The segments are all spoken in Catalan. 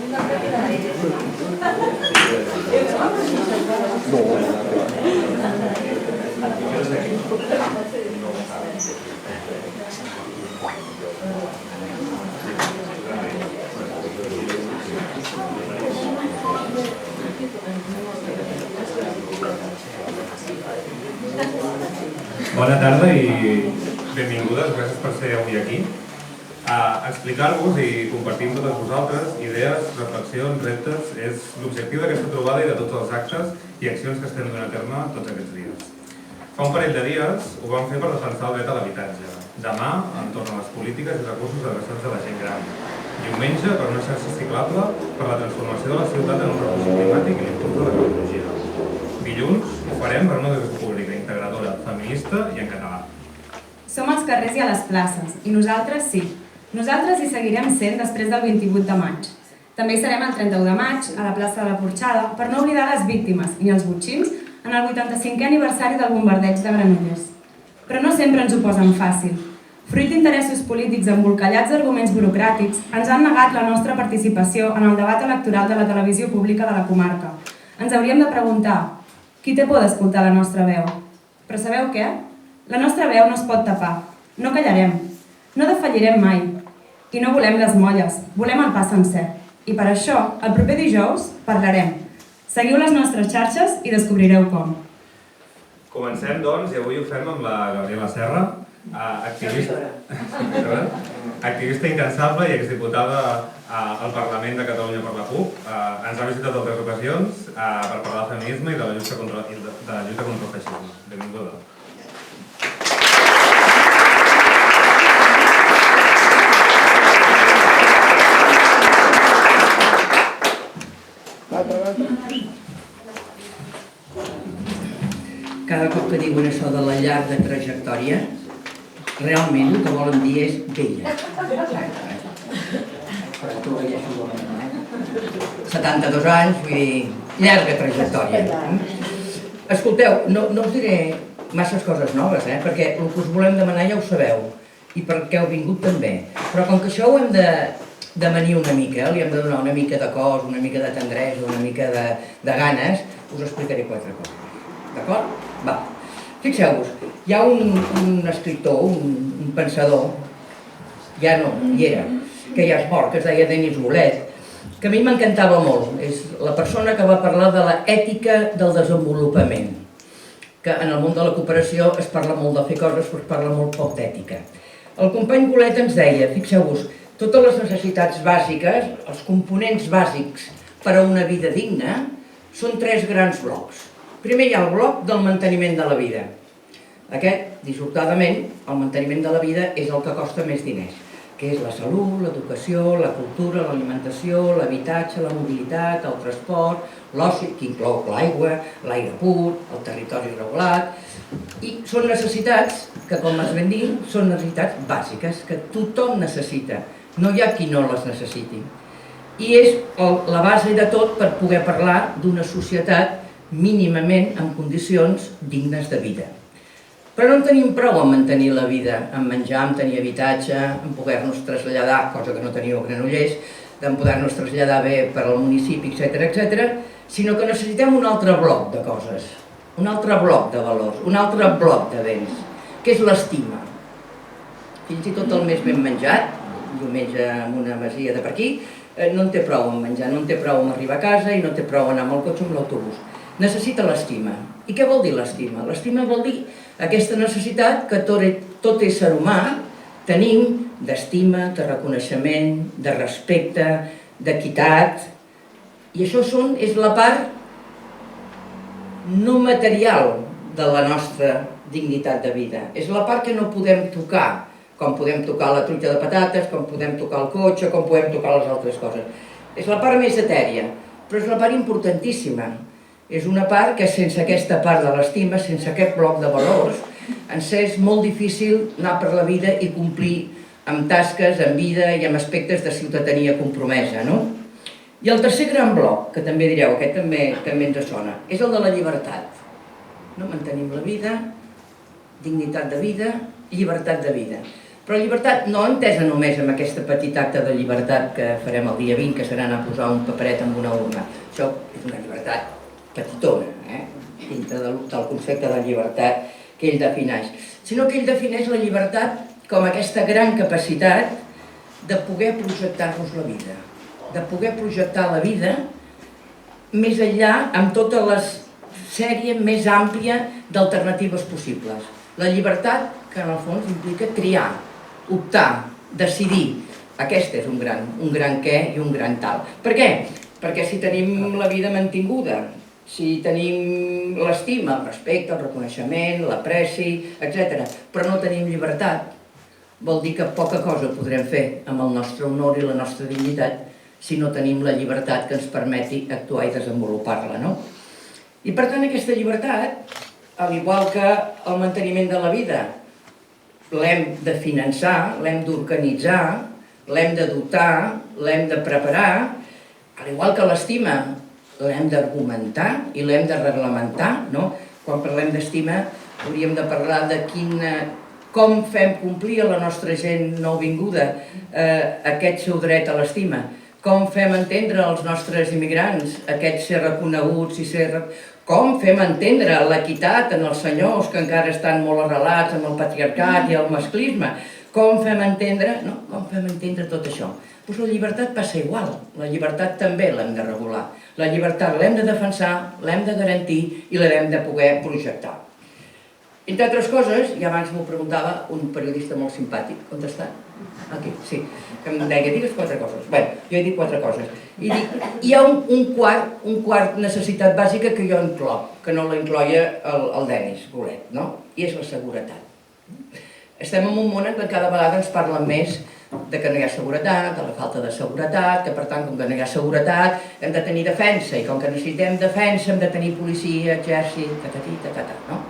Bona tarda i benvingudes, gràcies per ser avui aquí. A explicar-vos i compartir amb totes vosaltres idees, reflexions, reptes, és l'objectiu d'aquesta trobada i de tots els actes i accions que estem donant a terme tots aquests dies. Fa un parell de dies ho vam fer per defensar el dret a l'habitatge. Demà, entorn a les polítiques i recursos adreçats a la gent gran. Diumenge, per una xarxa ciclable per la transformació de la ciutat en un refugi climàtic i l'impuls de l'ecologia. Dilluns ho farem per una educació pública, integradora, feminista i en català. Som als carrers i a les places, i nosaltres sí. Nosaltres hi seguirem sent després del 28 de maig. També hi serem el 31 de maig, a la plaça de la Porxada, per no oblidar les víctimes i els botxins en el 85è aniversari del bombardeig de Granollers. Però no sempre ens ho posen fàcil. Fruit d'interessos polítics embolcallats d'arguments burocràtics, ens han negat la nostra participació en el debat electoral de la televisió pública de la comarca. Ens hauríem de preguntar: qui té por d'escoltar la nostra veu? Però sabeu què? La nostra veu no es pot tapar. No callarem. No defallirem mai. I no volem les molles. Volem el pa sencer. I per això, el proper dijous, parlarem. Seguiu les nostres xarxes i descobrireu com. Comencem, doncs, i avui ho fem amb la Gabriela Serra, activista incansable i exdiputada al Parlament de Catalunya per la CUP. Ens ha visitat altres ocasions per parlar de feminisme i de la lluita contra el feixisme. Benvinguda. Cada cop que diuen això de la llarga trajectòria, realment el que volen dir és vella. Però tu veies ho volen, 72 anys, vull dir, llarga trajectòria. Escolteu, no us diré masses coses noves, perquè el que us volem demanar ja ho sabeu, i per què heu vingut també. Però com que això ho hem de manir una mica, li hem de donar una mica de cos, una mica de tendresa, una mica de ganes, us explicaré 4 coses. D'acord? Va. Fixeu-vos, hi ha un escriptor, un pensador, ja no, hi era, que ja és mort, que es deia Denis Bolet, que a mi m'encantava molt. És la persona que va parlar de l'ètica del desenvolupament, que en el món de la cooperació es parla molt de fer coses, però es parla molt poc d'ètica. El company Bolet ens deia, fixeu-vos, totes les necessitats bàsiques, els components bàsics per a una vida digna, són 3 grans blocs. Primer hi ha el bloc del manteniment de la vida. Aquest, dissortadament, el manteniment de la vida és el que costa més diners, que és la salut, l'educació, la cultura, l'alimentació, l'habitatge, la mobilitat, el transport, l'oci, que inclou l'aigua, l'aire pur, el territori regulat. I són necessitats que, com es ben dir, són necessitats bàsiques, que tothom necessita. No hi ha qui no les necessiti. I és la base de tot per poder parlar d'una societat mínimament en condicions dignes de vida. Però no en tenim prou en mantenir la vida, en menjar, en tenir habitatge, en poder-nos traslladar, cosa que no teníeu a Granollers, en poder-nos traslladar bé per al municipi, etc., sinó que necessitem un altre bloc de coses, un altre bloc de valors, un altre bloc de béns, que és l'estima. Fins i tot el més ben menjat, diumenge en una masia de per aquí, no en té prou en menjar, no en té prou en arribar a casa i no té prou en anar amb el cotxe o amb l'autobús. Necessita l'estima. I què vol dir l'estima? L'estima vol dir aquesta necessitat que tot ésser humà tenim d'estima, de reconeixement, de respecte, d'equitat. I això és la part no material de la nostra dignitat de vida. És la part que no podem tocar, com podem tocar la truita de patates, com podem tocar el cotxe, com podem tocar les altres coses. És la part més etèria, però és la part importantíssima. És una part que sense aquesta part de l'estima, sense aquest bloc de valors, ens és molt difícil anar per la vida i complir amb tasques, amb vida i amb aspectes de ciutadania compromesa, no? I el tercer gran bloc, que també direu, aquest també ens sona, és el de la llibertat. No mantenim la vida, dignitat de vida, llibertat de vida. Però llibertat no entesa només amb aquest petit acte de llibertat que farem el dia 20, que serà anar a posar un paperet en una urna. Això és una llibertat petitona, dintre del concepte de llibertat que ell defineix. Sinó que ell defineix la llibertat com aquesta gran capacitat de poder projectar-nos la vida, de poder projectar la vida més enllà amb tota la sèrie més àmplia d'alternatives possibles. La llibertat que en el fons implica triar, optar, decidir. Aquest és un gran què i un gran tal. Per què? Perquè si tenim la vida mantinguda, si tenim l'estima, el respecte, el reconeixement, l'apreci, etc., però no tenim llibertat, vol dir que poca cosa podrem fer amb el nostre honor i la nostra dignitat si no tenim la llibertat que ens permeti actuar i desenvolupar-la, no? I per tant aquesta llibertat, al igual que el manteniment de la vida, l'hem de finançar, l'hem d'organitzar, l'hem de dotar, l'hem de preparar, al igual que l'estima, l'hem d'argumentar i l'hem de reglamentar, no? Quan parlem d'estima hauríem de parlar de com fem complir a la nostra gent nouvinguda aquest seu dret a l'estima, com fem entendre als nostres immigrants aquest ser reconeguts i ser... Com fem entendre l'equitat en els senyors que encara estan molt arrelats amb el patriarcat i el masclisme? Com fem entendre... No, com fem entendre tot això? Doncs la llibertat passa igual. La llibertat també l'hem de regular. La llibertat l'hem de defensar, l'hem de garantir i l'hem de poder projectar. Entre altres coses, i abans m'ho preguntava un periodista molt simpàtic, on està? Aquí, sí, que em deia, digues 4 coses. Bé, jo he dit 4 coses. I dic, hi ha un quart necessitat bàsica que jo incloc, que no la incloia el Denis Bolet, no? I és la seguretat. Estem en un món en què cada vegada ens parlen més de que no hi ha seguretat, de la falta de seguretat, que per tant, com que no hi ha seguretat, hem de tenir defensa, i com que necessitem defensa hem de tenir policia, exèrcit, no?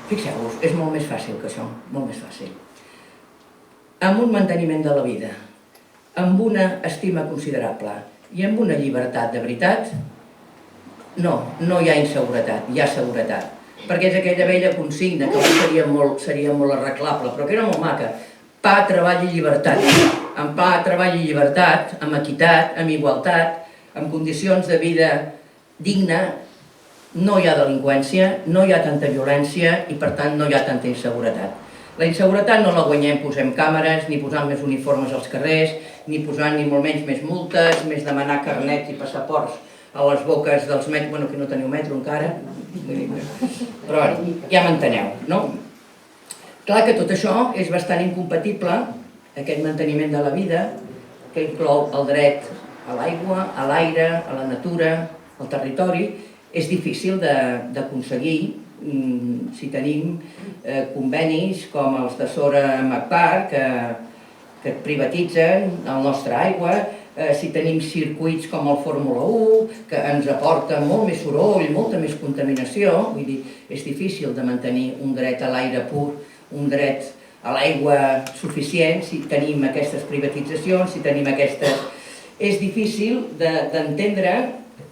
Fixeu-vos, és molt més fàcil que això, molt més fàcil. Amb un manteniment de la vida, amb una estima considerable i amb una llibertat de veritat, no hi ha inseguretat, hi ha seguretat. Perquè és aquella vella consigna que seria molt arreglable, però que era molt maca. Pa, treball i llibertat. Amb pa, treball i llibertat, amb equitat, amb igualtat, amb condicions de vida digna, no hi ha delinqüència, no hi ha tanta violència i per tant no hi ha tanta inseguretat. La inseguretat no la guanyem posant càmeres, ni posant més uniformes als carrers, ni posant ni molt menys més multes, més demanar carnets i passaports a les boques dels metros, bueno, que no teniu metro encara, però ja m'enteneu, no? Clar que tot això és bastant incompatible, aquest manteniment de la vida, que inclou el dret a l'aigua, a l'aire, a la natura, al territori, és difícil d'aconseguir si tenim convenis com els de Sora Magpar que privatitzen la nostra aigua, si tenim circuits com el Fórmula 1 que ens aporten molt més soroll, molta més contaminació, vull dir, és difícil de mantenir un dret a l'aire pur, un dret a l'aigua suficient si tenim aquestes privatitzacions, si tenim aquestes... És difícil d'entendre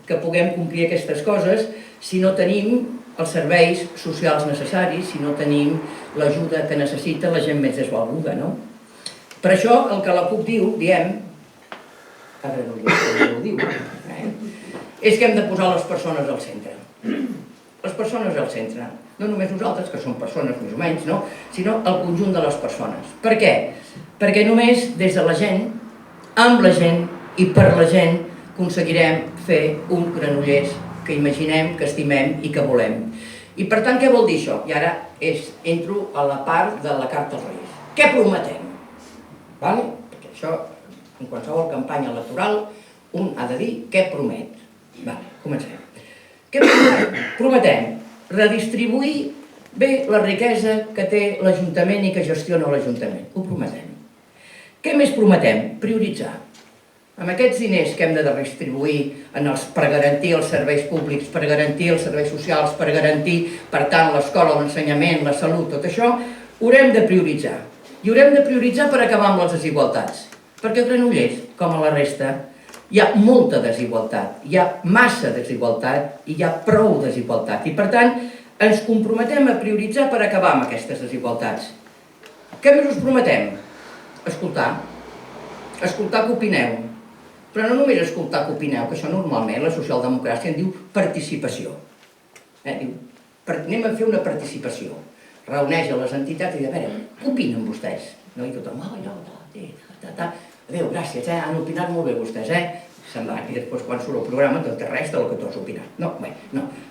que puguem complir aquestes coses si no tenim els serveis socials necessaris, si no tenim l'ajuda que necessita la gent més desvalguda, no? Per això el que la CUP diem, ara no ho diu, és que hem de posar les persones al centre. Les persones al centre. No només nosaltres, que som persones més o menys, no? Sinó el conjunt de les persones. Per què? Perquè només des de la gent, amb la gent i per la gent aconseguirem fer un Granollers que imaginem, que estimem i que volem. I per tant, què vol dir això? I ara entro a la part de la carta als Reis. Què prometem? Perquè això, en qualsevol campanya electoral, un ha de dir què promet. Comencem. Què prometem? Prometem redistribuir bé la riquesa que té l'Ajuntament i que gestiona l'Ajuntament. Ho prometem. Què més prometem? Prioritzar. Amb aquests diners que hem de redistribuir per garantir els serveis públics, per garantir els serveis socials, per garantir, per tant, l'escola, l'ensenyament, la salut, tot això, ho haurem de prioritzar. I haurem de prioritzar per acabar amb les desigualtats. Perquè a Granollers, com a la resta, hi ha molta desigualtat, hi ha massa desigualtat i hi ha prou desigualtat. I per tant, ens comprometem a prioritzar per acabar amb aquestes desigualtats. Què més us prometem? escoltar què opineu. Però no només escoltar què opineu, que això normalment la socialdemocràcia en diu participació. Diu, anem a fer una participació. Reuneix a les entitats i diu, a veure, què opinen vostès? I tothom, adéu, gràcies, han opinat molt bé vostès, se'n van, i després quan surt el programa no té res del que tu has opinat. No.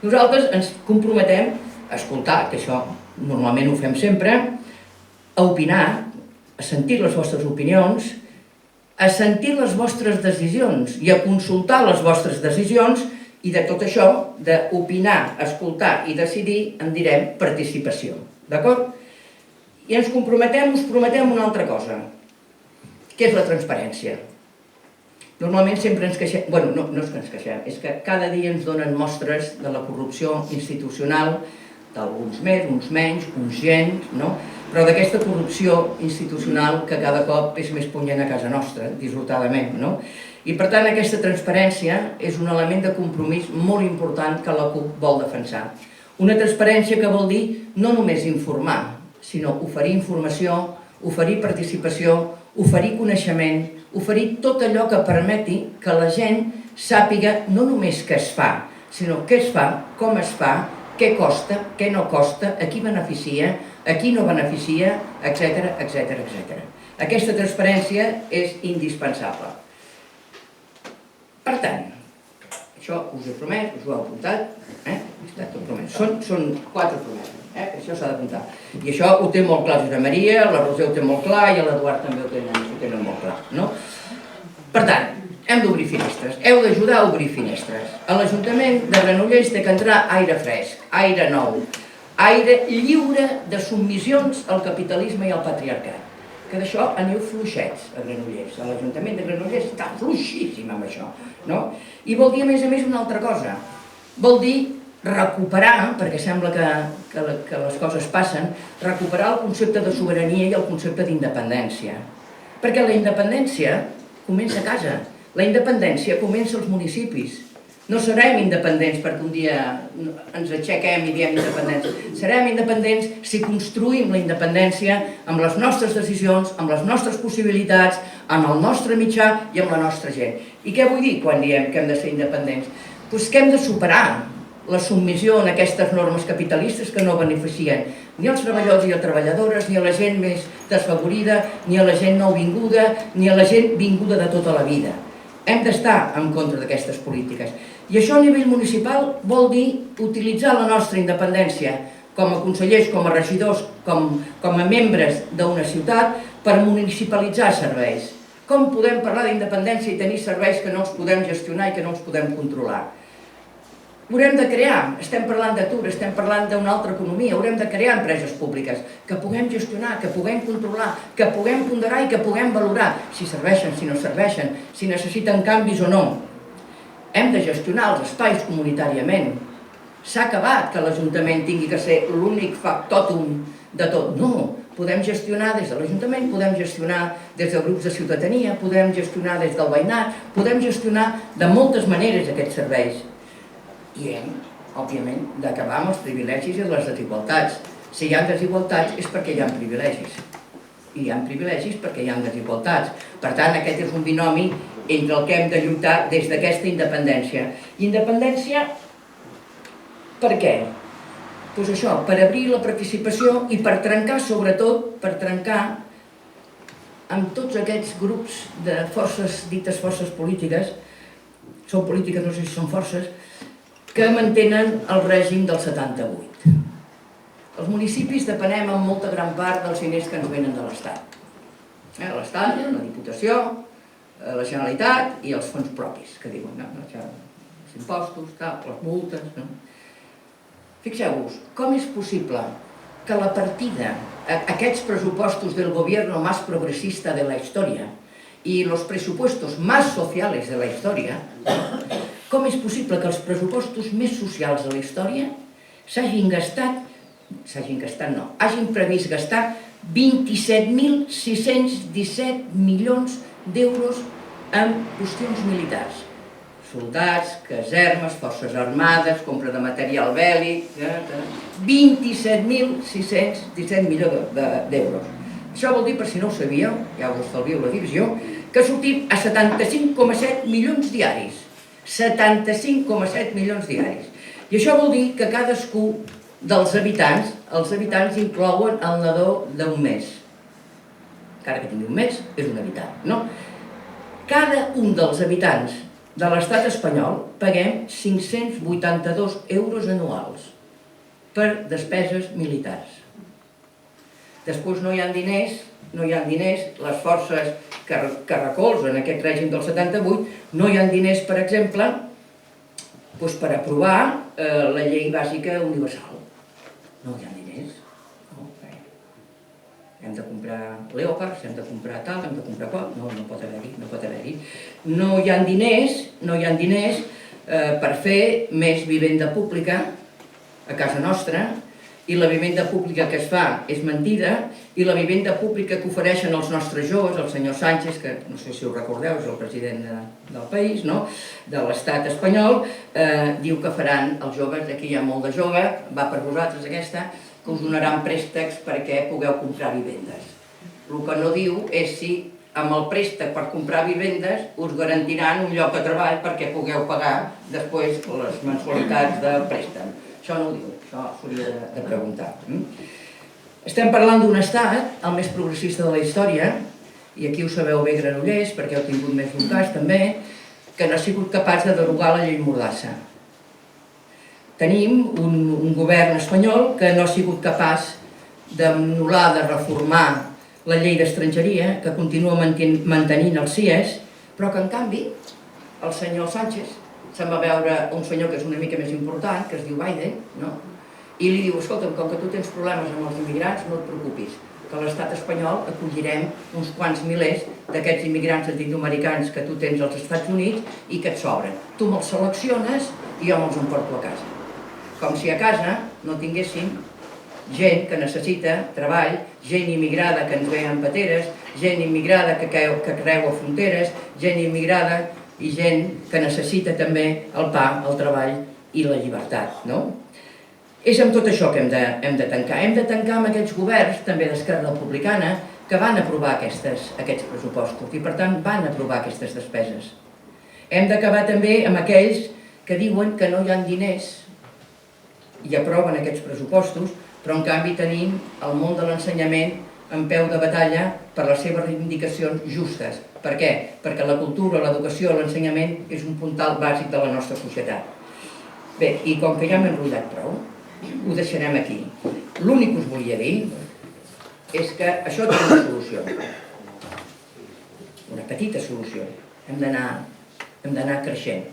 Nosaltres ens comprometem a escoltar, que això normalment ho fem sempre, a opinar, a sentir les vostres opinions, a sentir les vostres decisions i a consultar les vostres decisions, i de tot això, d'opinar, escoltar i decidir, en direm participació. D'acord? I us prometem una altra cosa, que és la transparència. Normalment sempre ens queixem, no és que ens queixem, és que cada dia ens donen mostres de la corrupció institucional, d'alguns més, uns menys, uns gens, però d'aquesta corrupció institucional que cada cop és més punyent a casa nostra, dissortadament. I per tant aquesta transparència és un element de compromís molt important que la CUP vol defensar. Una transparència que vol dir no només informar, sinó oferir informació, oferir participació, oferir coneixement, oferir tot allò que permeti que la gent sàpiga no només què es fa, sinó què es fa, com es fa, què costa, què no costa, a qui beneficia, a qui no beneficia, etc. Aquesta transparència és indispensable. Per tant, això us he promès, us ho he apuntat, està tot promès. Són 4 promeses, això s'ha d'apuntar. I això ho té molt clar Josep Maria, la Roser ho té molt clar i l'Eduard també ho tenen molt clar. Per tant, hem d'obrir finestres, heu d'ajudar a obrir finestres. A l'Ajuntament de Granollers té que entrar aire fresc, aire nou, aire lliure de submissions al capitalisme i al patriarcat. Que d'això aneu fluixets a Granollers. A l'Ajuntament de Granollers està fluixíssim amb això. I vol dir, a més, una altra cosa. Vol dir recuperar, perquè sembla que les coses passen, recuperar el concepte de sobirania i el concepte d'independència. Perquè la independència comença a casa. La independència comença als municipis. No serem independents perquè un dia ens aixequem i diem independència. Serem independents si construïm la independència amb les nostres decisions, amb les nostres possibilitats, amb el nostre mitjà i amb la nostra gent. I què vull dir quan diem que hem de ser independents? Doncs que hem de superar la submissió en aquestes normes capitalistes que no beneficien ni als treballadors i a treballadores, ni a la gent més desfavorida, ni a la gent nouvinguda, ni a la gent vinguda de tota la vida. Hem d'estar en contra d'aquestes polítiques. I això a nivell municipal vol dir utilitzar la nostra independència com a consellers, com a regidors, com a membres d'una ciutat per municipalitzar serveis. Com podem parlar d'independència i tenir serveis que no els podem gestionar i que no els podem controlar? Haurem de crear, estem parlant d'atur, estem parlant d'una altra economia, haurem de crear empreses públiques que puguem gestionar, que puguem controlar, que puguem ponderar i que puguem valorar si serveixen, si no serveixen, si necessiten canvis o no. Hem de gestionar els espais comunitàriament. S'ha acabat que l'Ajuntament tingui que ser l'únic factòtum de tot. No, podem gestionar des de l'Ajuntament, podem gestionar des de grups de ciutadania, podem gestionar des del veïnat, podem gestionar de moltes maneres aquests serveis. I hem, òbviament, d'acabar amb els privilegis i les desigualtats. Si hi ha desigualtats és perquè hi ha privilegis. I hi ha privilegis perquè hi ha desigualtats. Per tant, aquest és un binomi entre el que hem de lluitar des d'aquesta independència. Independència, per què? Doncs això, per obrir la participació i per trencar, sobretot, per trencar amb tots aquests grups de forces, dites forces polítiques, són polítiques, no sé si són forces, que mantenen el règim del 78. Els municipis depenem en molta gran part dels diners que ens venen de l'Estat. L'Estat, la Diputació, la Generalitat i els fons propis, que diuen, els impostos, les multes. Fixeu-vos, com és possible que la partida, aquests pressupostos del gobierno más progresista de la historia y los presupuestos más sociales de la historia, com és possible que els pressupostos més socials de la història hagin previst gastar 27.617 milions d'euros en qüestions militars? Soldats, casermes, forces armades, compra de material bèl·lic... 27.617 milions d'euros. Això vol dir, per si no ho sabíeu, ja us estalvio la divisió, que sortim a 75,7 milions diaris. 75,7 milions diaris. I això vol dir que cadascú dels habitants, els habitants inclouen el nadó d'un mes. Encara que tingui un mes, és un habitant, no? Cada un dels habitants de l'estat espanyol paguem 582 euros anuals per despeses militars. Després no hi ha diners, les forces que recolzen aquest règim del 78, no hi ha diners, per exemple, per aprovar la llei bàsica universal. No hi ha diners. Hem de comprar leopards, hem de comprar tal, hem de comprar qual. No pot haver-hi. No hi ha diners per fer més vivenda pública a casa nostra, i la vivenda pública que es fa és mentida, i la vivenda pública que ofereixen els nostres joves, el senyor Sánchez, que no sé si ho recordeu, és el president del país, de l'estat espanyol, diu que faran els joves, aquí hi ha molt de jove, va per vosaltres aquesta, que us donaran préstecs perquè pugueu comprar vivendes. El que no diu és si amb el préstec per comprar vivendes us garantiran un lloc de treball perquè pugueu pagar després les mensualitats del préstec. Això no ho diu, això s'hauria de preguntar. Estem parlant d'un estat, el més progressista de la història, i aquí ho sabeu bé, Granollers, perquè heu tingut més d'un cas també, que no ha sigut capaç de derogar la llei Mordassa. Tenim un govern espanyol que no ha sigut capaç d'anul·lar, de reformar la llei d'estrangeria, que continua mantenint els CIES, però que en canvi el senyor Sánchez se'n va veure un senyor que és una mica més important, que es diu Biden, i li diu, escolta'm, com que tu tens problemes amb els immigrants, no et preocupis, que a l'estat espanyol acollirem uns quants milers d'aquests immigrants llatinoamericans que tu tens als Estats Units i que et sobren. Tu me'ls selecciones i jo me'ls emporto a casa. Com si a casa no tinguéssim gent que necessita treball, gent immigrada que ens ve amb pateres, gent immigrada que creua fronteres, gent immigrada i gent que necessita també el pa, el treball i la llibertat, no? És amb tot això que hem de tancar. Hem de tancar amb aquells governs, també d'Esquerra Republicana, que van aprovar aquests pressupostos i, per tant, van aprovar aquestes despeses. Hem d'acabar també amb aquells que diuen que no hi ha diners i aproven aquests pressupostos, però en canvi tenim el món de l'ensenyament en peu de batalla per les seves reivindicacions justes. Per què? Perquè la cultura, l'educació, l'ensenyament és un puntal bàsic de la nostra societat. Bé, i com que ja m'he enrotllat prou, ho deixarem aquí. L'únic que us volia dir és que això té una solució. Una petita solució. Hem d'anar creixent.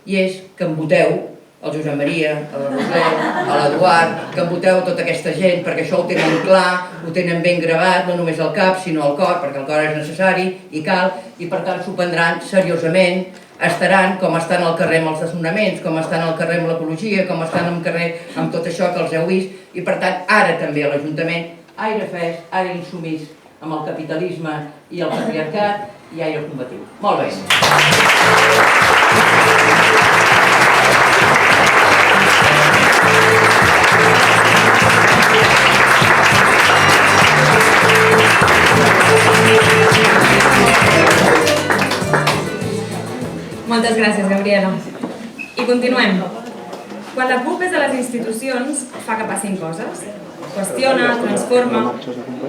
I és que em voteu el Josep Maria, a la Roser, a l'Eduard, que em voteu tota aquesta gent, perquè això ho tenen clar, ho tenen ben gravat, no només al cap, sinó al cor, perquè el cor és necessari i cal, i per tant s'ho prendran seriosament, estaran com estan al carrer amb els desnonaments, com estan al carrer amb l'ecologia, com estan al carrer amb tot això que els heu vist, i per tant ara també a l'Ajuntament, aire fresc, aire insumís amb el capitalisme i el patriarcat i aire combatiu. Molt bé. Moltes gràcies, Gabriela. I continuem. Quan la CUP és a les institucions, fa que passin coses. Qüestiona, transforma,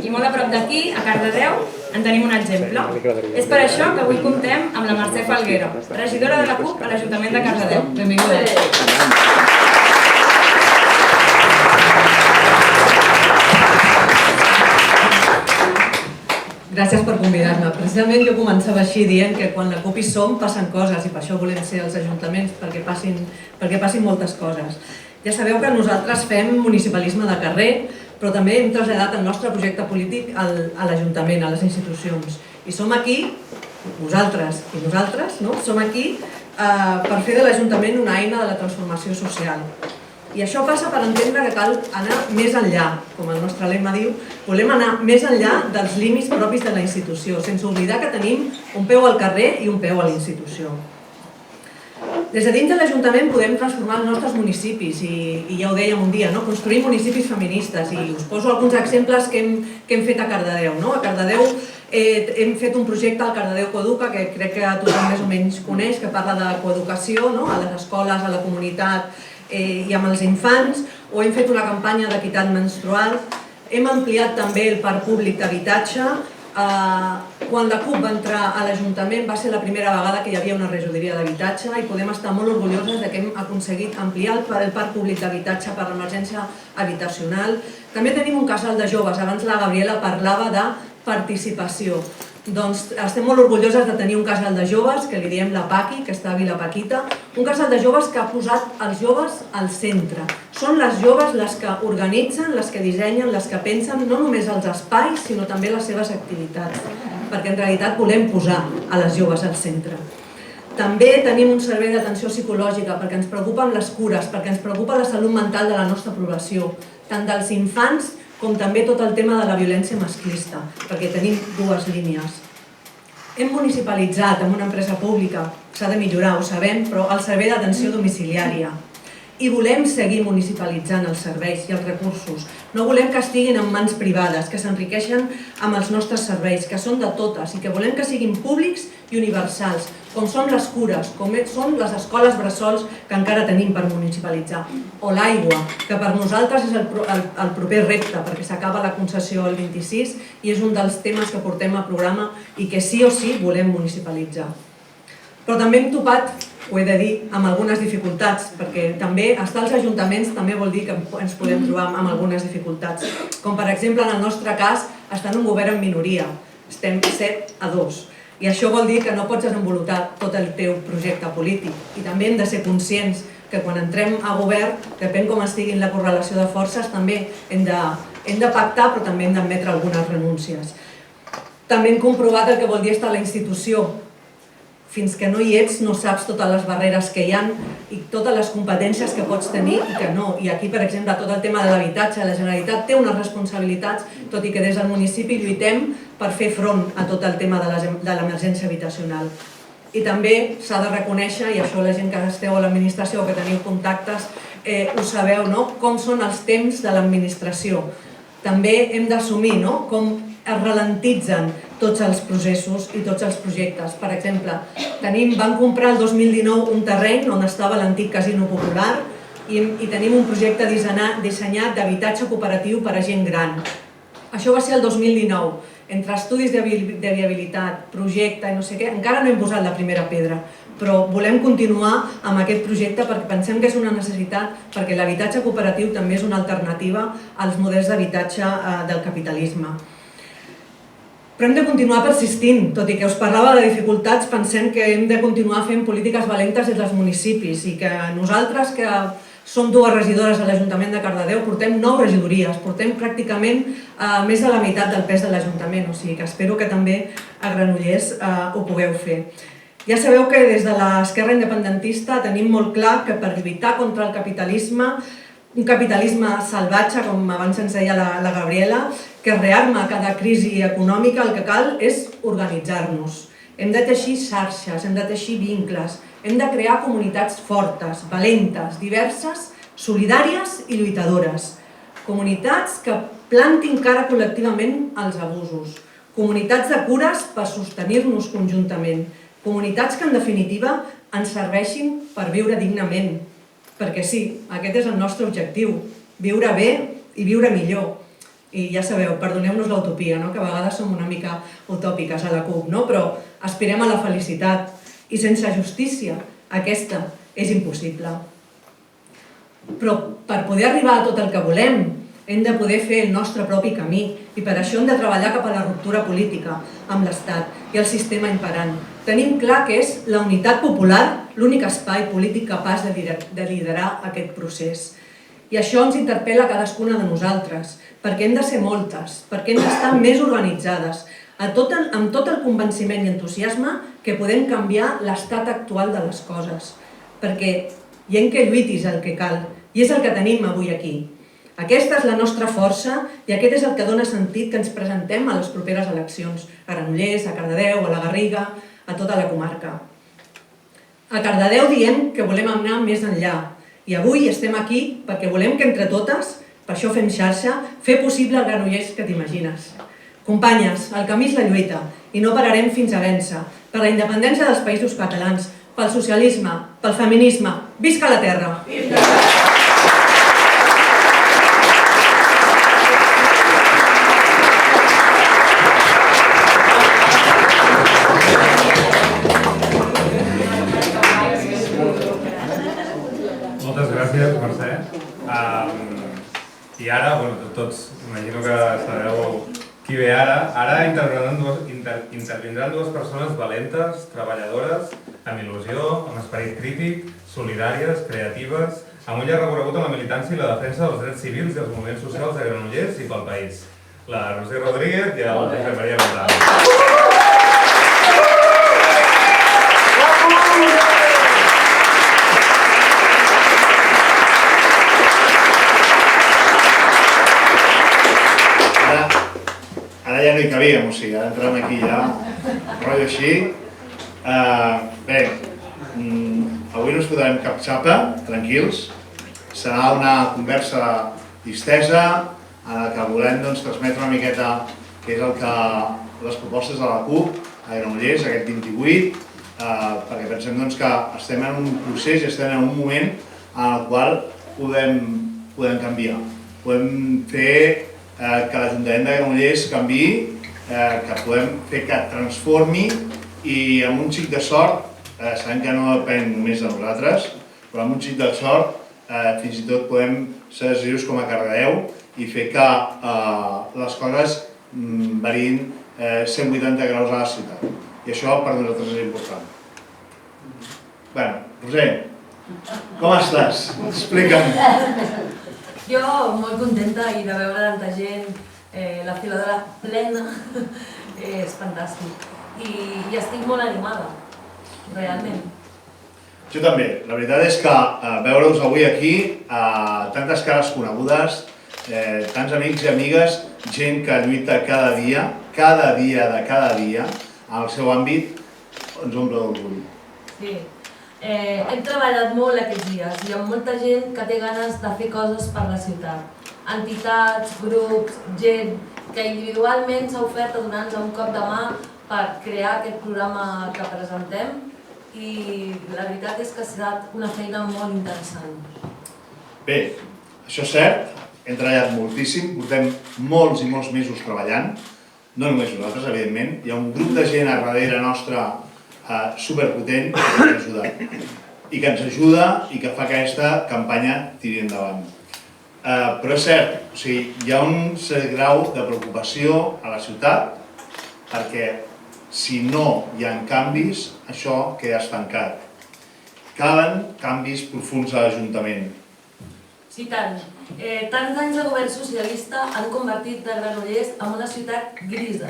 i molt a prop d'aquí, a Cardedeu, en tenim un exemple. És per això que avui comptem amb la Mercè Falguera, regidora de la CUP a l'Ajuntament de Cardedeu. Benvinguda. Gràcies per convidar-me. Precisament jo començava així dient que quan la CUP hi som passen coses i per això volem ser als ajuntaments perquè passin moltes coses. Ja sabeu que nosaltres fem municipalisme de carrer, però també hem traslladat el nostre projecte polític a l'Ajuntament, a les institucions. I som aquí, vosaltres i nosaltres, som aquí per fer de l'Ajuntament una eina de la transformació social. I això passa per entendre que cal anar més enllà, com el nostre lema diu, volem anar més enllà dels límits propis de la institució, sense oblidar que tenim un peu al carrer i un peu a la institució. Des de dins de l'Ajuntament podem transformar els nostres municipis i ja ho dèiem un dia, construir municipis feministes, i us poso alguns exemples que hem fet a Cardedeu. A Cardedeu hem fet un projecte al Cardedeu Coeduca, que crec que tothom més o menys coneix, que parla de coeducació a les escoles, a la comunitat i amb els infants, o hem fet una campanya d'equitat menstrual. Hem ampliat també el parc públic d'habitatge. Quan la CUP va entrar a l'Ajuntament va ser la primera vegada que hi havia una regidoria d'habitatge i podem estar molt orgulloses que hem aconseguit ampliar el parc públic d'habitatge per l'emergència habitacional. També tenim un casal de joves. Abans la Gabriela parlava de participació. Doncs estem molt orgulloses de tenir un casal de joves, que li diem la Paqui, que està a Vilapaquita, un casal de joves que ha posat els joves al centre. Són les joves les que organitzen, les que dissenyen, les que pensen no només els espais, sinó també les seves activitats, perquè en realitat volem posar a les joves al centre. També tenim un servei d'atenció psicològica, perquè ens preocupen les cures, perquè ens preocupa la salut mental de la nostra població, tant dels infants com també tot el tema de la violència masclista, perquè tenim dues línies. Hem municipalitzat amb una empresa pública, s'ha de millorar, ho sabem, però el servei d'atenció domiciliària. I volem seguir municipalitzant els serveis i els recursos. No volem que estiguin en mans privades, que s'enriqueixen amb els nostres serveis, que són de totes i que volem que siguin públics i universals, com són les cures, com són les escoles bressols que encara tenim per municipalitzar, o l'aigua, que per nosaltres és el proper repte, perquè s'acaba la concessió el 26 i és un dels temes que portem al programa i que sí o sí volem municipalitzar. Però també hem topat, ho he de dir, amb algunes dificultats, perquè també estar als ajuntaments també vol dir que ens podem trobar amb algunes dificultats. Com per exemple, en el nostre cas, estar en un govern en minoria. Estem 7-2. I això vol dir que no pots desenvolupar tot el teu projecte polític. I també hem de ser conscients que quan entrem a govern, depèn com estigui la correlació de forces, també hem de pactar, però també hem d'admetre algunes renúncies. També hem comprovat el que vol dir estar a la institució. Fins que no hi ets no saps totes les barreres que hi ha i totes les competències que pots tenir i que no. I aquí, per exemple, tot el tema de l'habitatge, la Generalitat té unes responsabilitats, tot i que des del municipi lluitem per fer front a tot el tema de l'emergència habitacional. I també s'ha de reconèixer, i això la gent que esteu a l'administració o que teniu contactes ho sabeu, com són els temps de l'administració. També hem d'assumir com es ralentitzen tots els processos i tots els projectes. Per exemple, vam comprar el 2019 un terreny on estava l'antic Casino Popular i tenim un projecte dissenyat d'habitatge cooperatiu per a gent gran. Això va ser el 2019. Entre estudis de viabilitat, projecte i no sé què, encara no hem posat la primera pedra, però volem continuar amb aquest projecte perquè pensem que és una necessitat, perquè l'habitatge cooperatiu també és una alternativa als models d'habitatge del capitalisme. Però hem de continuar persistint, tot i que us parlava de dificultats, pensem que hem de continuar fent polítiques valentes des dels municipis i que nosaltres, que som 2 regidores a l'Ajuntament de Cardedeu, portem 9 regidories, portem pràcticament més de la meitat del pes de l'Ajuntament, o sigui que espero que també a Granollers ho pugueu fer. Ja sabeu que des de l'esquerra independentista tenim molt clar que per lluitar contra el capitalisme, un capitalisme salvatge, com abans ens deia la Gabriela, que rearma cada crisi econòmica, el que cal és organitzar-nos. Hem de teixir xarxes, hem de teixir vincles, hem de crear comunitats fortes, valentes, diverses, solidàries i lluitadores. Comunitats que plantin cara col·lectivament als abusos. Comunitats de cures per sostenir-nos conjuntament. Comunitats que, en definitiva, ens serveixin per viure dignament. Perquè sí, aquest és el nostre objectiu, viure bé i viure millor. I ja sabeu, perdoneu-nos l'utopia, que a vegades som una mica utòpiques a la CUP, però aspirem a la felicitat i sense justícia aquesta és impossible. Però per poder arribar a tot el que volem hem de poder fer el nostre propi camí i per això hem de treballar cap a la ruptura política amb l'Estat i el sistema imperant. Tenim clar que és la unitat popular l'únic espai polític capaç de liderar aquest procés. I això ens interpel·la a cadascuna de nosaltres, perquè hem de ser moltes, perquè hem d'estar més organitzades, amb tot el convenciment i entusiasme que podem canviar l'estat actual de les coses. Perquè gent que lluitis el que cal, i és el que tenim avui aquí. Aquesta és la nostra força i aquest és el que dona sentit que ens presentem a les properes eleccions, a Granollers, a Cardedeu, a la Garriga, a tota la comarca. A Cardedeu diem que volem anar més enllà i avui estem aquí perquè volem que entre totes, per això fem xarxa, fer possible el Granollers que t'imagines. Companyes, el camí és la lluita i no pararem fins a vèncer per la independència dels països catalans, pel socialisme, pel feminisme. Visca la terra! Moltes gràcies, Mercè. I ara, tots imagino que sabeu qui ve ara. Ara intervindran dues persones valentes, treballadores, amb il·lusió, amb esperit crític, solidàries, creatives, amb un llarg recorregut en la militància i la defensa dels drets civils i els moviments socials de Granollers i pel país. La Roser Rodríguez i el Josep Maria Bertran. Ara ja no hi cabíem, o sigui, ara entrem aquí ja, rotllo així. Bé, avui no us fotrem cap xapa, tranquils. Serà una conversa distesa en la que volem transmetre una miqueta què és el que les propostes de la CUP a Granollers, aquest 28, perquè pensem que estem en un procés i estem en un moment en el qual podem canviar. Podem fer que l'Ajuntament de Granollers canviï, que podem fer que transformi i amb un xic de sort, sabem que no depèn només de nosaltres, però amb un xic de sort fins i tot podem ser decisius com a Cardedeu i fer que les coses varin 180 graus a la ciutat. I això per nosaltres és important. Bé, Roser, com estàs? Explica'm. Jo molt contenta i de veure tanta gent, la filadora plena, és fantàstic. I estic molt animada, realment. Jo també. La veritat és que veure-us avui aquí, tantes cares conegudes, tants amics i amigues, gent que lluita cada dia de cada dia, en el seu àmbit, ens omple d'orgull. Sí. Hem treballat molt aquests dies i hi ha molta gent que té ganes de fer coses per la ciutat. Entitats, grups, gent que individualment s'ha ofert a donar-nos un cop de mà per crear aquest programa que presentem i la veritat és que ha estat una feina molt interessant. Bé, això és cert, hem treballat moltíssim, portem molts i molts mesos treballant, no només nosaltres, evidentment, hi ha un grup de gent a darrere nostra superpotent que ens ajuda i que fa que aquesta campanya tiri endavant. Però és cert, hi ha un cert grau de preocupació a la ciutat perquè si no hi ha canvis, això queda estancat. Calen canvis profunds a l'Ajuntament. Sí, tant. Tants anys de govern socialista han convertit de Granollers en una ciutat grisa.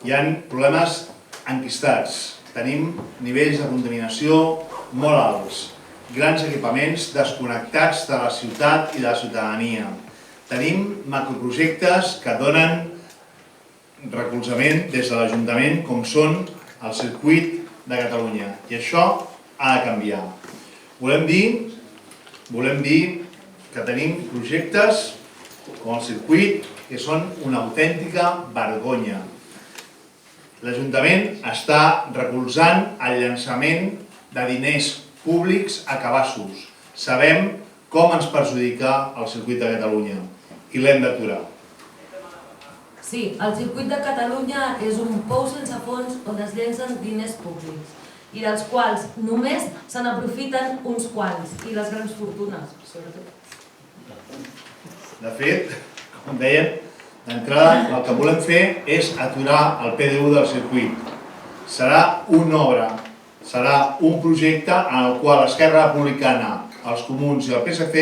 Hi ha problemes enquistats. Tenim nivells de contaminació molt alts, grans equipaments desconnectats de la ciutat i de la ciutadania. Tenim macroprojectes que donen recolzament des de l'Ajuntament com són el circuit de Catalunya i això ha de canviar. Volem dir que tenim projectes com el circuit que són una autèntica vergonya. L'Ajuntament està recolzant el llançament de diners públics a cabassos. Sabem com ens perjudica el circuit de Catalunya i l'hem d'aturar. Sí, el circuit de Catalunya és un pou sense fons on es llencen diners públics i dels quals només se n'aprofiten uns quants i les grans fortunes, sobretot. De fet, com deien, d'entrada el que volem fer és aturar el PDU del circuit. Serà una obra, serà un projecte en el qual Esquerra Republicana, els Comuns i el PSC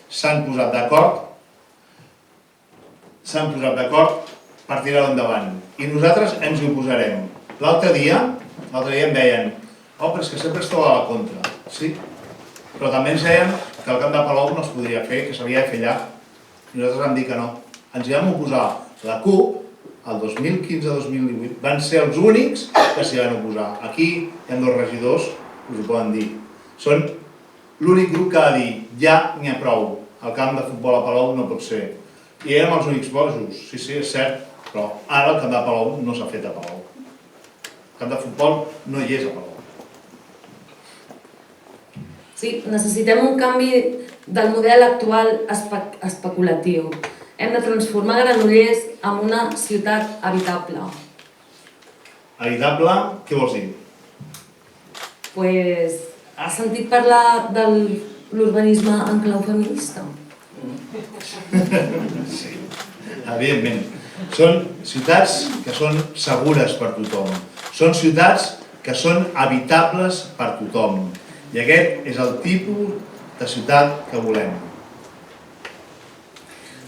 s'han posat d'acord per tirar-ho endavant. I nosaltres ens hi oposarem. L'altre dia em deien però és que sempre esteu a la contra. Sí, però també ens deien que el camp de Palou no es podria fer, que s'havia de fer allà. I nosaltres vam dir que no. Ens hi vam oposar la CUP, el 2015-2018, van ser els únics que s'hi van oposar. Aquí hi ha 2 regidors que us ho poden dir. Són l'únic grup que ha de dir, ja n'hi ha prou, el camp de futbol a Palou no pot ser. I érem els únics bojos, sí, és cert, però ara el camp de Palou no s'ha fet a Palou. El camp de futbol no hi és a Palou. Sí, necessitem un canvi del model actual especulatiu. Hem de transformar Granollers en una ciutat habitable. Habitable, què vols dir? Pues, has sentit parlar de l'urbanisme en clau feminista? Sí, evidentment. Són ciutats que són segures per tothom. Són ciutats que són habitables per tothom. I aquest és el tipus de ciutat que volem.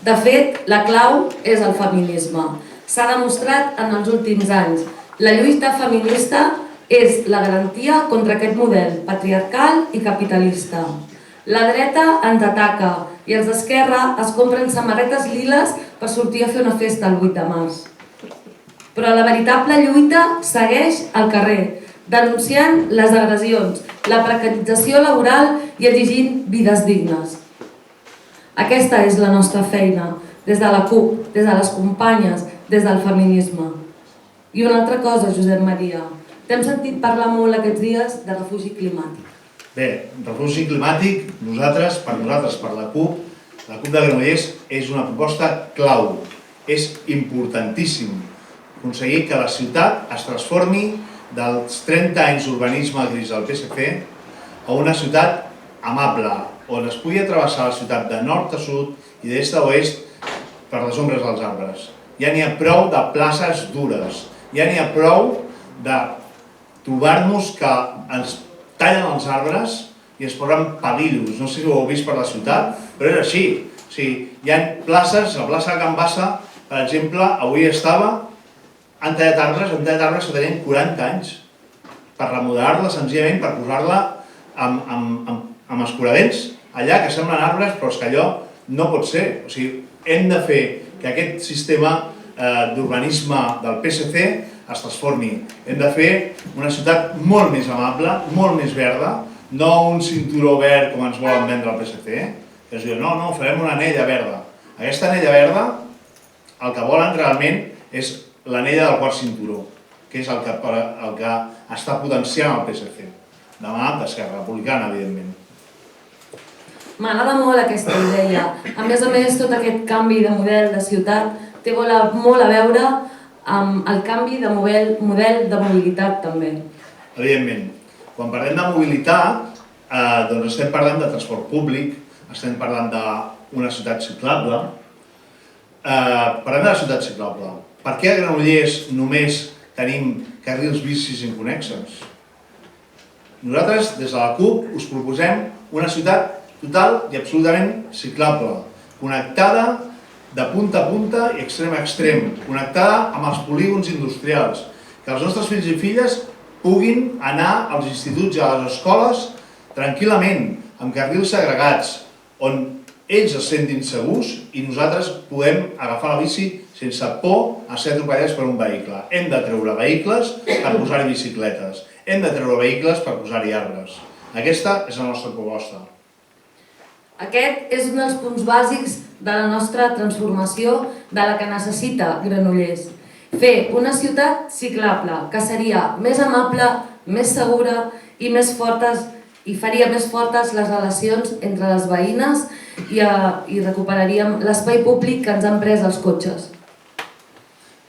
De fet, la clau és el feminisme. S'ha demostrat en els últims anys. La lluita feminista és la garantia contra aquest model patriarcal i capitalista. La dreta ens ataca i els d'esquerra es compren samarretes liles per sortir a fer una festa el 8 de març. Però la veritable lluita segueix al carrer, denunciant les agressions, la precarització laboral i exigint vides dignes. Aquesta és la nostra feina, des de la CUP, des de les companyes, des del feminisme. I una altra cosa, Josep Maria, t'hem sentit parlar molt aquests dies de refugi climàtic. Bé, refugi climàtic, per la CUP de Granollers és una proposta clau. És importantíssim aconseguir que la ciutat es transformi dels 30 anys d'urbanisme gris del PSC a una ciutat amable, on es pugui travessar la ciutat de nord a sud i d'est a oest per les ombres dels arbres. Ja n'hi ha prou de places dures, ja n'hi ha prou de trobar-nos que ens tallen els arbres i es posen palillos. No sé si ho heu vist per la ciutat, però és així. O sigui, hi ha places, la plaça de Can Bassa, per exemple, avui estava, han tallat arbres que tenien 40 anys per remodelar-la senzillament, per posar-la amb escuradents allà, que semblen arbres, però és que allò no pot ser. O sigui, hem de fer que aquest sistema d'urbanisme del PSC es transformi. Hem de fer una ciutat molt més amable, molt més verda, no un cinturó verd com ens volen vendre el PSC, que es diu, no, farem una anella verda. Aquesta anella verda, el que volen realment és l'anella del quart cinturó, que és el que està potenciant el PSC, de mà d'Esquerra Republicana, evidentment. M'agrada molt aquesta idea. A més, tot aquest canvi de model de ciutat té molt a veure amb el canvi de model de mobilitat, també. Evidentment. Quan parlem de mobilitat, doncs estem parlant de transport públic, estem parlant d'una ciutat ciclable. Parlem de la ciutat ciclable. Per què a Granollers només tenim carrils bicis inconnexes? Nosaltres, des de la CUP, us proposem una ciutat total i absolutament ciclable, connectada de punta a punta i extrem a extrem, connectada amb els polígons industrials, que els nostres fills i filles puguin anar als instituts i a les escoles tranquil·lament, amb carrils segregats, on ells es sentin segurs i nosaltres podem agafar la bici sense por a ser atropellats per un vehicle. Hem de treure vehicles per posar-hi bicicletes. Hem de treure vehicles per posar-hi arbres. Aquesta és la nostra proposta. Aquest és un dels punts bàsics de la nostra transformació de la que necessita Granollers. Fer una ciutat ciclable, que seria més amable, més segura i més fortes, i faria més fortes les relacions entre les veïnes i recuperaríem l'espai públic que ens han pres els cotxes.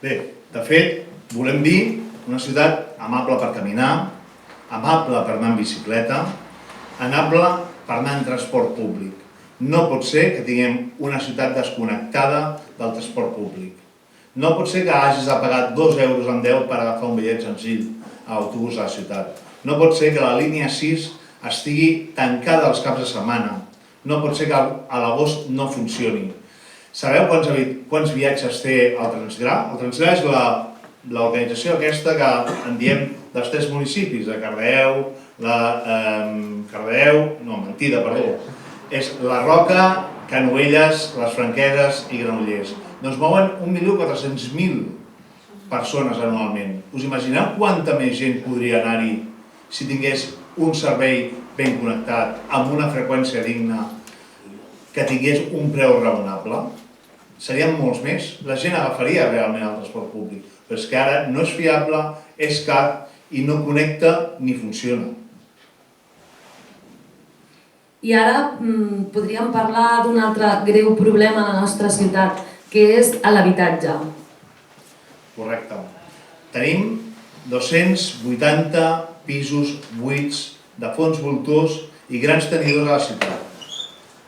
Bé, de fet, volem dir una ciutat amable per caminar, amable per anar en bicicleta, amable per anar en transport públic. No pot ser que tinguem una ciutat desconnectada del transport públic. No pot ser que hagis de pagar 2 euros en 10 per agafar un bitllet senzill a l'autobús de la ciutat. No pot ser que la línia 6 estigui tancada els caps de setmana. No pot ser que a l'agost no funcioni. Sabeu quants viatges té el Transgrar? El Transgrar és l'organització aquesta que en diem dels 3 municipis, de Cardedeu, és la Roca, Canovelles, les Franqueses i Granollers. Doncs mouen 1.400.000 persones anualment. Us imagineu quanta més gent podria anar-hi si tingués un servei ben connectat, amb una freqüència digna, que tingués un preu raonable? Serien molts més. La gent agafaria realment el transport públic. Però és que ara no és fiable, és car i no connecta ni funciona. I ara podríem parlar d'un altre greu problema a la nostra ciutat, que és l'habitatge. Correcte. Tenim 280 pisos buits de fons voltors i grans tenidors a la ciutat.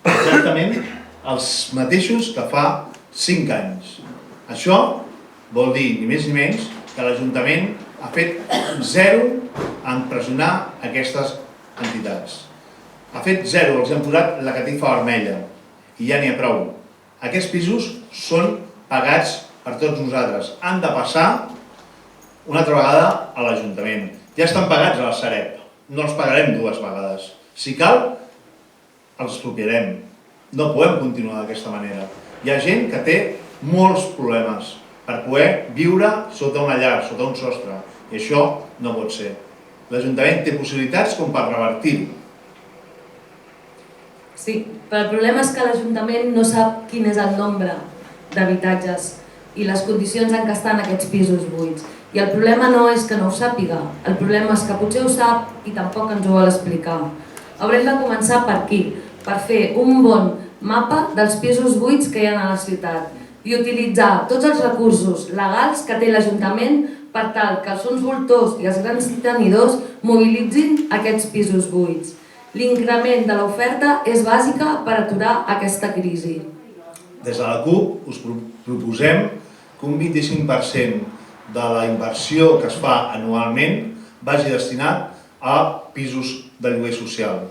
Exactament els mateixos que fa 5 anys. Això vol dir, ni més ni menys, que l'Ajuntament ha fet zero en pressionar aquestes entitats. Ha fet zero, els hem posat la catifa vermella i ja n'hi ha prou. Aquests pisos són pagats per tots nosaltres. Han de passar una altra vegada a l'Ajuntament. Ja estan pagats a la Sareb, no els pagarem 2 vegades. Si cal, els expropiarem. No podem continuar d'aquesta manera. Hi ha gent que té molts problemes per poder viure sota una llar, sota un sostre, i això no pot ser. L'Ajuntament té possibilitats com per revertir-ho. Sí, però el problema és que l'Ajuntament no sap quin és el nombre d'habitatges i les condicions en què estan aquests pisos buits. I el problema no és que no ho sàpiga, el problema és que potser ho sap i tampoc ens ho vol explicar. Haurem de començar per aquí, per fer un bon mapa dels pisos buits que hi ha a la ciutat i utilitzar tots els recursos legals que té l'Ajuntament per tal que els fons voltors i els grans tenidors mobilitzin aquests pisos buits. L'increment de l'oferta és bàsica per aturar aquesta crisi. Des de la CUP us proposem que un 25% de la inversió que es fa anualment vagi destinat a pisos de lloguer social.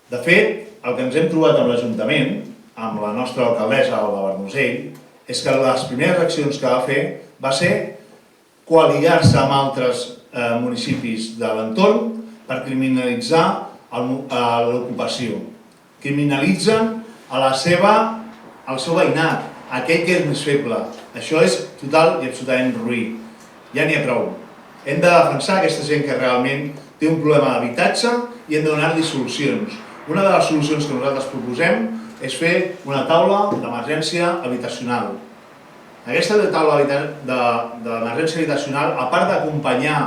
De fet, el que ens hem trobat amb l'Ajuntament, amb la nostra alcaldessa, Alba Bernusell, és que les primeres accions que va fer va ser coaligar-se amb altres municipis de l'entorn per criminalitzar l'ocupació. Criminalitzen al seu veïnat, aquell que és més feble. Això és total i absolutament ruï. Ja n'hi ha prou. Hem de defensar aquesta gent que realment té un problema d'habitatge i hem de donar-li solucions. Una de les solucions que nosaltres proposem és fer una taula d'emergència habitacional. Aquesta taula d'emergència habitacional, a part d'acompanyar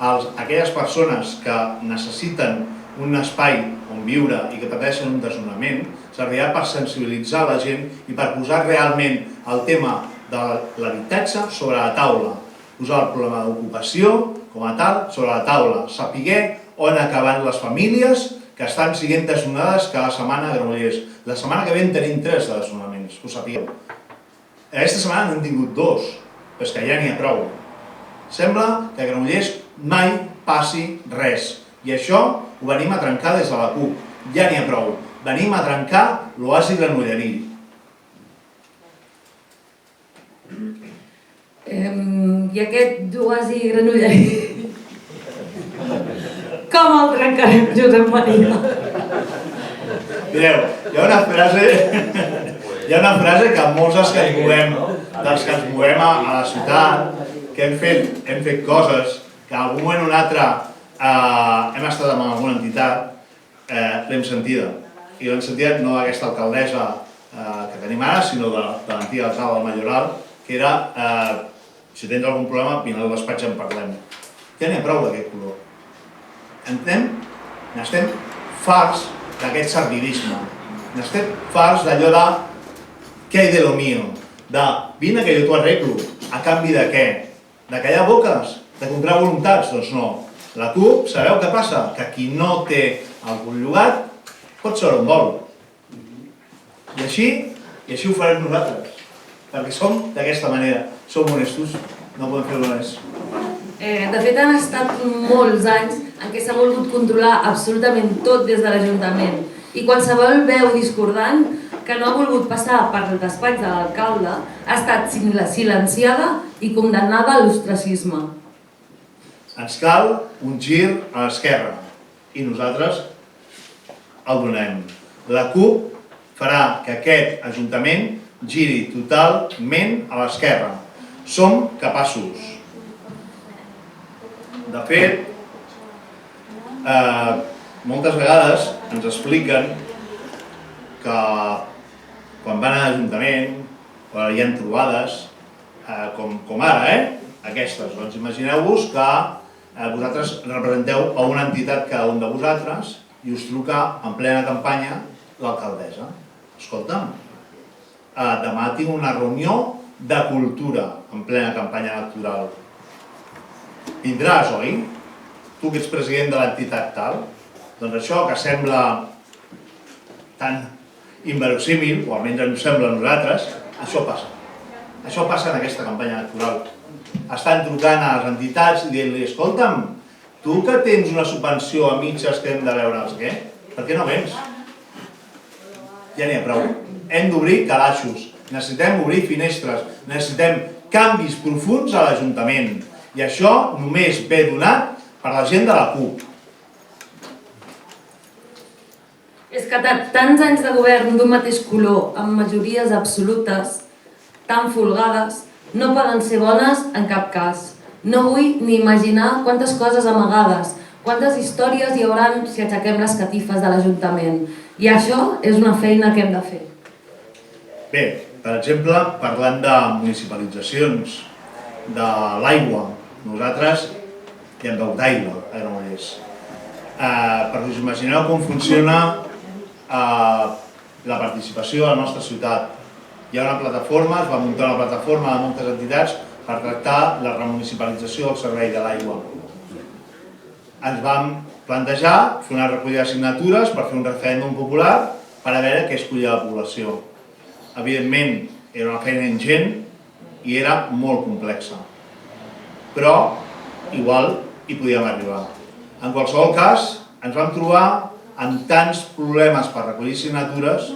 aquelles persones que necessiten un espai on viure i que pateixen un desnonament, servirà per sensibilitzar la gent i per posar realment el tema de l'habitatge sobre la taula. Posar el problema d'ocupació com a tal sobre la taula. Saber on acaben les famílies que estan sent desnonades cada setmana a Granollers. La setmana que ve en tenim 3 de desnonaments, ho sapigueu. Aquesta setmana n'hem tingut 2, però és que ja n'hi ha prou. Sembla que a Granollers mai passi res. I això ho venim a trencar des de la CUP. Ja n'hi ha prou. Venim a trencar l'oasi granollerí. I aquest oasi granollerí, com el trencarem, Josep Maria? Mireu, hi ha una frase que molts dels que ens movem a la ciutat, que hem fet coses, que en algun moment o un altre hem estat amb alguna entitat, l'hem sentida. I l'hem sentida no d'aquesta alcaldessa que tenim ara, sinó de l'antiga alcalde del Majoral, que era, si tens algun problema, vine al despatx i en parlem. Ja n'hi ha prou d'aquest color. N'estem farts d'aquest servilisme. N'estem farts d'allò de què hi de lo mío, de vine que jo t'ho arreglo, a canvi de què? De callar boques? De comprar voluntats? Doncs no. La CUP, sabeu què passa? Que qui no té algun llogat pot ser on vol. I així ho farem nosaltres. Perquè som d'aquesta manera. Som honestos, no podem fer-ho més. De fet, han estat molts anys en què s'ha volgut controlar absolutament tot des de l'Ajuntament. I qualsevol veu discordant que no ha volgut passar per el despatx de l'alcalde ha estat silenciada i condemnada a l'ostracisme. Ens cal un gir a l'esquerra i nosaltres el donem. La CUP farà que aquest Ajuntament giri totalment a l'esquerra. som capaços. De fet, moltes vegades ens expliquen que quan van a l'Ajuntament hi ha trobades, com ara, aquestes. Doncs imagineu-vos que vosaltres representeu a una entitat cada un de vosaltres i us truca en plena campanya l'alcaldessa. Escolta'm, demà tinc una reunió de cultura en plena campanya electoral. Vindràs, oi? Tu que ets president de l'entitat tal? Doncs això que sembla tan inverosímil, o almenys ens sembla a nosaltres, això passa. Això passa en aquesta campanya electoral. Estan trucant a les entitats i dient-li, escolta'm, tu que tens una subvenció a mitges que hem de veure'ls, què? Per què no vens? Ja n'hi ha prou. Hem d'obrir calaixos, necessitem obrir finestres, necessitem canvis profunds a l'Ajuntament. I això només ve donat per la gent de la CUP. És que tants anys de govern d'un mateix color, amb majories absolutes, tan folgades, no poden ser bones en cap cas. No vull ni imaginar quantes coses amagades, quantes històries hi haurà si aixequem les catifes de l'Ajuntament. I això és una feina que hem de fer. Bé, per exemple, parlant de municipalitzacions, de l'aigua, nosaltres hi hem veu d'aigua a Granollers. Per us imagineu com funciona la participació a la nostra ciutat. Hi ha una plataforma, es va muntar una plataforma de moltes entitats per tractar la remunicipalització del servei de l'aigua. Ens vam plantejar fer una recollida de signatures per fer un referèndum popular per a veure què escollia la població. Evidentment, era una feina ingent i era molt complexa. Però, igual, hi podíem arribar. En qualsevol cas, ens vam trobar amb tants problemes per recollir signatures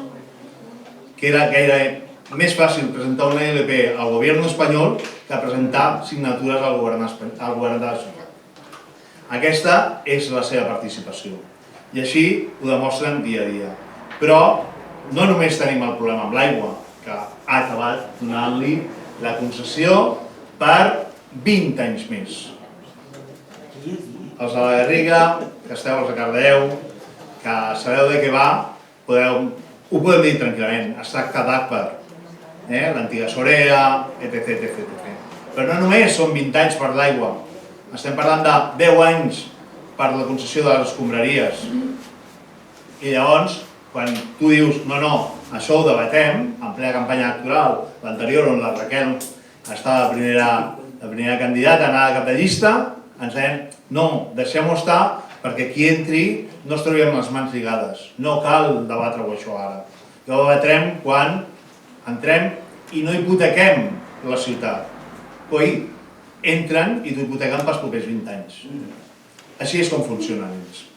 que era gairebé més fàcil presentar una ILP al govern espanyol que presentar signatures al govern de la ciutat. Aquesta és la seva participació i així ho demostren dia a dia. Però no només tenim el problema amb l'aigua, que ha acabat donant-li la concessió per 20 anys més. Els de la Garriga, que esteu als de Cardedeu, que sabeu de què va, ho podem dir tranquil·lament, es tracta d'Agbar, l'antiga Sorea, etc. Però no només són 20 anys per l'aigua, estem parlant de 10 anys per la concessió de les escombraries. I llavors, quan tu dius, no, això ho debatem, en plena campanya electoral, l'anterior on la Raquel estava de primera candidata, anava de cap de llista, ens deien, no, deixem-ho estar, perquè qui entri no es trobi amb les mans lligades. No cal debatre-ho això ara. Ho debatrem quan entrem i no hipotequem la ciutat. Coi, entren i t'ho hipotequen pels propers 20 anys. Així és com funcionen ells.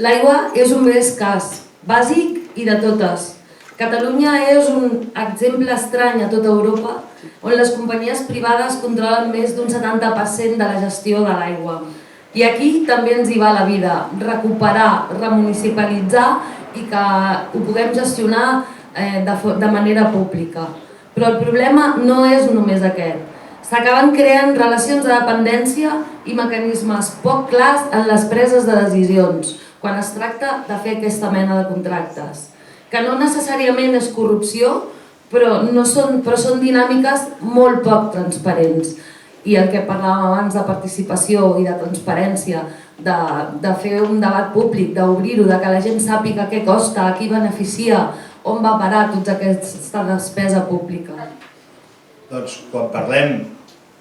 L'aigua és un bé escàs, bàsic i de totes. Catalunya és un exemple estrany a tota Europa on les companyies privades controlen més d'un 70% de la gestió de l'aigua. I aquí també ens hi va la vida, recuperar, remunicipalitzar i que ho puguem gestionar de manera pública. Però el problema no és només aquest. S'acaben creant relacions de dependència i mecanismes poc clars en les preses de decisions, quan es tracta de fer aquesta mena de contractes. Que no necessàriament és corrupció, però són dinàmiques molt poc transparents. I el que parlàvem abans de participació i de transparència, de fer un debat públic, d'obrir-ho, de que la gent sàpiga què costa, a qui beneficia, on va parar tota aquesta despesa pública. Doncs quan parlem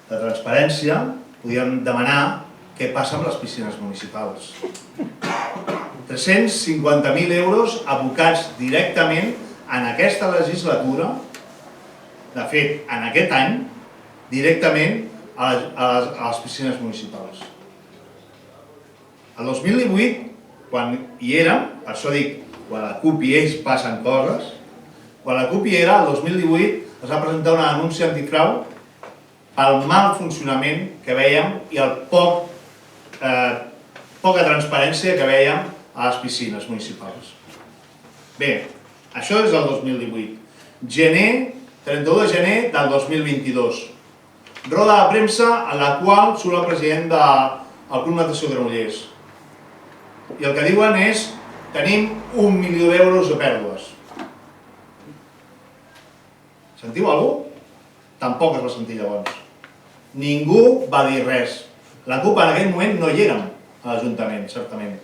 de transparència, podríem demanar què passa amb les piscines municipals. 350.000 euros abocats directament en aquesta legislatura, de fet, en aquest any, directament a les piscines municipals. El 2018, quan hi érem, per això dic, quan la CUP i ells passen coses, quan la CUP hi era, el 2018 es va presentar una denúncia antifrau pel mal funcionament que vèiem i el poca transparència que vèiem a les piscines municipals. Bé, això és el 2018. Gener 31 de gener del 2022. Roda de premsa en la qual surt el president del Club Natació Granollers. I el que diuen és: tenim 1 milió d'euros de pèrdues. Sentiu alguna cosa? Tampoc es va sentir llavors. Ningú va dir res. La CUP en aquell moment no hi érem a l'Ajuntament, certament.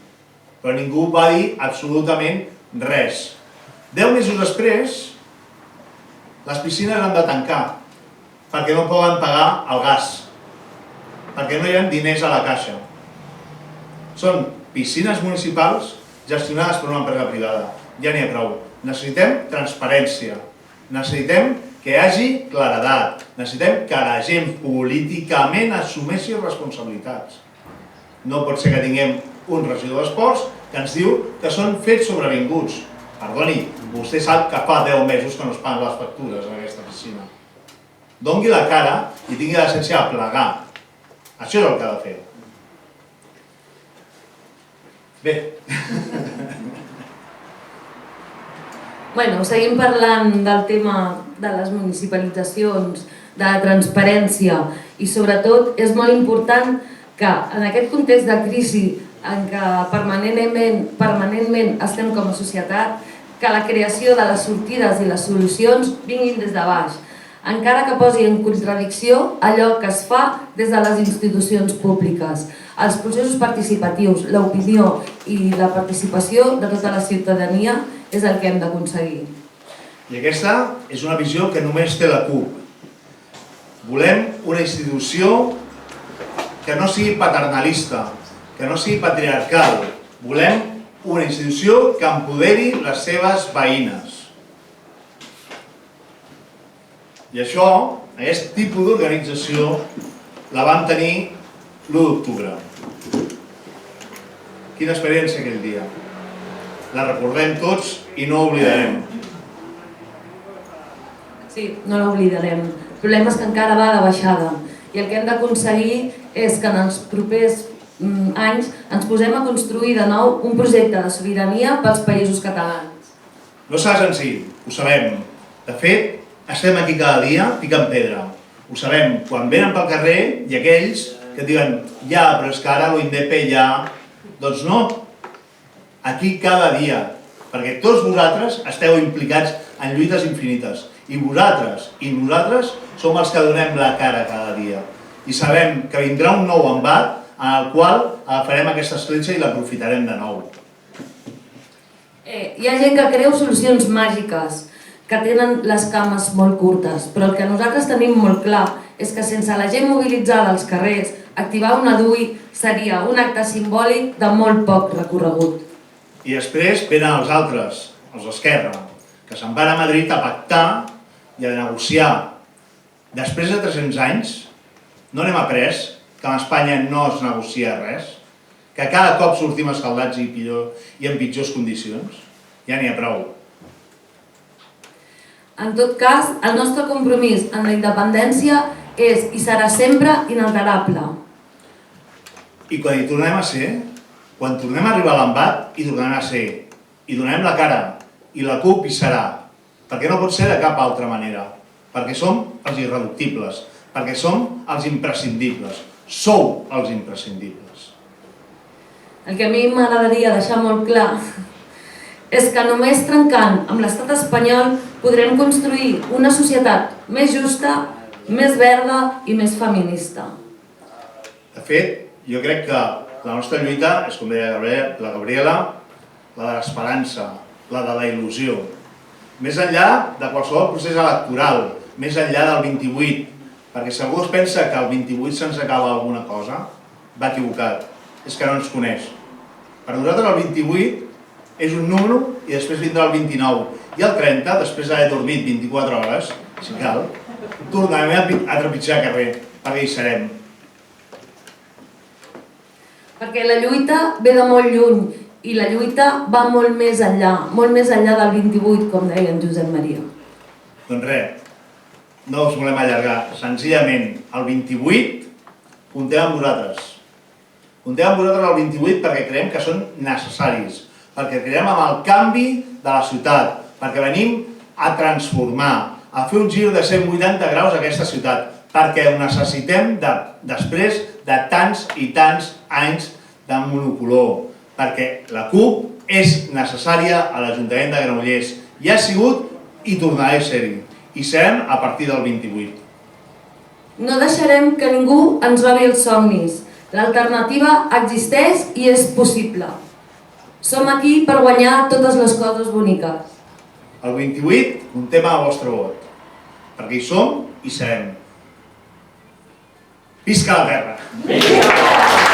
Però ningú va dir absolutament res. 10 mesos després, les piscines han de tancar perquè no poden pagar el gas, perquè no hi ha diners a la caixa. Són piscines municipals gestionades per una empresa privada. Ja n'hi ha prou. Necessitem transparència. Necessitem que hi hagi claredat. Necessitem que la gent políticament assumeixi responsabilitats. No pot ser que tinguem un regidor d'esports que ens diu que són fets sobrevinguts. Perdoni, vostè sap que fa 10 mesos que no es paguen les factures en aquesta piscina. Dongui la cara i tingui la decència de plegar. Això és el que ha de fer. Bé. Bueno, seguim parlant del tema de les municipalitzacions, de la transparència i sobretot és molt important que en aquest context de crisi en què permanentment estem com a societat, que la creació de les sortides i les solucions vinguin des de baix, encara que posi en contradicció allò que es fa des de les institucions públiques. Els processos participatius, l'opinió i la participació de tota la ciutadania és el que hem d'aconseguir. I aquesta és una visió que només té la CUP. Volem una institució que no sigui paternalista, que no sigui patriarcal. Volem una institució que empoderi les seves veïnes. I això, aquest tipus d'organització, la vam tenir l'1 d'octubre. Quina experiència aquell dia. La recordem tots i no oblidarem. Sí, no l'oblidarem. El problema és que encara va de baixada i el que hem d'aconseguir és que en els propers anys ens posem a construir de nou un projecte de sobirania pels països catalans. No serà senzill, ho sabem. De fet, estem aquí cada dia picant pedra. Ho sabem, quan venen pel carrer hi ha aquells que diuen ja, però és que ara l'INDEP ja... Doncs no, aquí cada dia, perquè tots vosaltres esteu implicats en lluites infinites i vosaltres som els que donem la cara cada dia i sabem que vindrà un nou embat en el qual agafarem aquesta escletxa i l'aprofitarem de nou. Hi ha gent que creu solucions màgiques, que tenen les cames molt curtes, però el que nosaltres tenim molt clar és que sense la gent mobilitzada als carrers, activar una DUI seria un acte simbòlic de molt poc recorregut. I després venen els altres, els d'Esquerra, que se'n van a Madrid a pactar i a negociar. Després de 300 anys, no n'hem après que a Espanya no es negocia res, que cada cop sortim escaldats i en pitjors condicions. Ja n'hi ha prou. En tot cas, el nostre compromís en la independència és i serà sempre inalterable. I quan hi tornem a ser, quan tornem a arribar a l'embat, hi tornem a ser. Hi donem la cara. I la CUP hi serà. Perquè no pot ser de cap altra manera. Perquè som els irreductibles. Perquè som els imprescindibles. Sou els imprescindibles. El que a mi m'agradaria deixar molt clar és que només trencant amb l'estat espanyol podrem construir una societat més justa, més verda i més feminista. De fet, jo crec que la nostra lluita és, com deia la Gabriela, la de l'esperança, la de la il·lusió. Més enllà de qualsevol procés electoral, més enllà del 28, perquè si algú es pensa que el 28 se'ns acaba alguna cosa, va equivocat, és que no ens coneix. Per nosaltres el 28 és un número i després vindrà el 29. I el 30, després d'haver dormit 24 hores, si cal, tornarem a trepitjar carrer, perquè hi serem. Perquè la lluita ve de molt lluny i la lluita va molt més enllà del 28, com deia en Josep Maria. Doncs res, no us volem allargar. Senzillament, el 28, comptem amb vosaltres. Comptem amb vosaltres el 28 perquè creiem que són necessaris, perquè creiem amb el canvi de la ciutat, perquè venim a transformar, a fer un gir de 180 graus a aquesta ciutat, perquè ho necessitem després de tants i tants anys de monocolor, perquè la CUP és necessària a l'Ajuntament de Granollers, i ha sigut i tornarà a ser-hi, i serem a partir del 28. No deixarem que ningú ens robi els somnis. L'alternativa existeix i és possible. Som aquí per guanyar totes les coses boniques. El 28 comptem amb el vostre vot, perquè hi som i serem. Visca la terra!